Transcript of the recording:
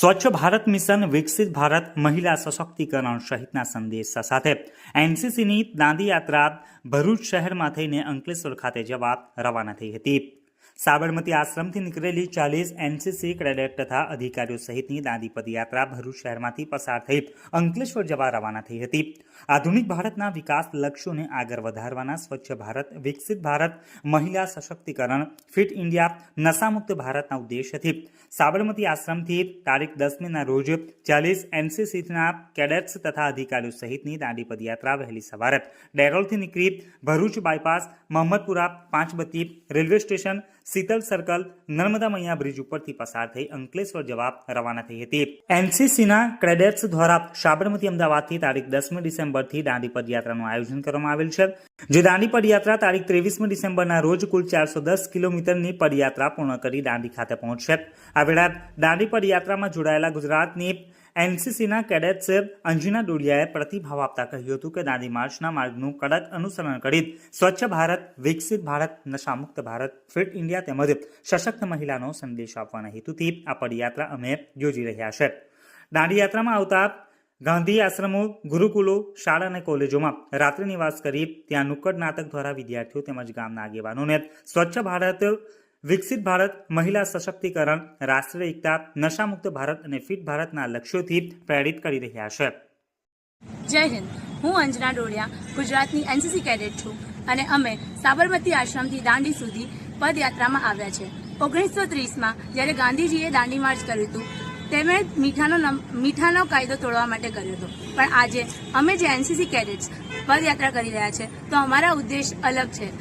સ્વચ્છ ભારત મિશન, વિકસિત ભારત, મહિલા સશક્તિકરણ સહિતના સંદેશા સાથે એનસીસીની દાંડી યાત્રા ભરૂચ શહેરમાં થઈને અંકલેશ્વર ખાતે જવા રવાના થઈ હતી। સાબરમતી આશ્રમથી નીકળેલી 40 એનસીસી કેડેટ તથા અધિકારીઓ સહિતની દાંડી પદયાત્રા ભરૂચ શહેરમાંથી પસાર થઈ અંકલેશ્વર જવા રવાના થઈ હતી। આધુનિક ભારતના વિકાસ લક્ષ્યોને આગળ વધારવાના સ્વચ્છ ભારત, વિકસિત ભારત, મહિલા સશક્તિકરણ, ફિટ ઇન્ડિયા, નશામુક્ત ભારતના ઉદ્દેશ્યથી સાબરમતી આશ્રમથી તારીખ 10મીના રોજ 40 એનસીસીના કેડેટ્સ તથા અધિકારીઓ સહિતની દાંડી પદયાત્રા વહેલી સવારે ડેરોલથી નીકળી Bharuch bypass, Mahammadpura, Panchbatti, railway station, Sheetal circle, Narmada Maiya bridge ઉપરથી પસાર થઈ અંકલેશ્વર જવા રવાના થઈ હતી। એનસીસીના કેડેટ્સ દ્વારા સાબરમતી અમદાવાદથી તારીખ 10મી ડિસેમ્બરથી દાંડી પદયાત્રાનું આયોજન કરવામાં આવેલ છે। જે દાંડી પદયાત્રા તારીખ 23મી ડિસેમ્બરના રોજ કુલ 410 કિલોમીટરની પદયાત્રા પૂર્ણ કરી દાંડી ખાતે પહોંચશે। આ વેળા દાંડી પદયાત્રામાં જોડાયેલા ગુજરાતની એનસીસીના કેડેટ્સ અંજના ડોડિયાએ પ્રતિભાવ આપતા કહ્યું હતું કે દાંડી માર્ચના માર્ગનું કડક અનુસરણ કરી સ્વચ્છ ભારત, વિકસિત ભારત, નશામુક્ત ભારત, ફિટ ઇન્ડિયા તેમજ સશક્ત મહિલાનો સંદેશ આપવાના હેતુથી આ પદયાત્રા અમે યોજી રહ્યા છે। દાંડી યાત્રામાં આવતા ગાંધી આશ્રમો, ગુરુકુલો, શાળા અને કોલેજોમાં રાત્રિ નિવાસ કરી ત્યાં નુક્કડ નાટક દ્વારા વિદ્યાર્થીઓ તેમજ ગામના આગેવાનોને સ્વચ્છ ભારત, વિકસિત ભારત, મહિલા સશક્તિકરણ, રાષ્ટ્રીય એકતા, નશામુક્ત ભારત અને ફિટ ભારતના લક્ષ્યોથી પ્રેરિત કરી રહ્યા છે। જય હિન્દ। હું અંજના ડોડિયા ગુજરાતની એનસીસી કેડેટ છું અને અમે સાબરમતી આશ્રમથી દાંડી સુધી પદયાત્રામાં આવ્યા છે। 1930માં જ્યારે ગાંધીજીએ દાંડી માર્ચ કર્યું હતું તેમણે મીઠાનો કાયદો તોડવા માટે કર્યો હતો, પણ આજે અમે જે એનસીસી કેડેટ્સ પદયાત્રા કરી રહ્યા છે તો અમારા ઉદ્દેશ અલગ છે।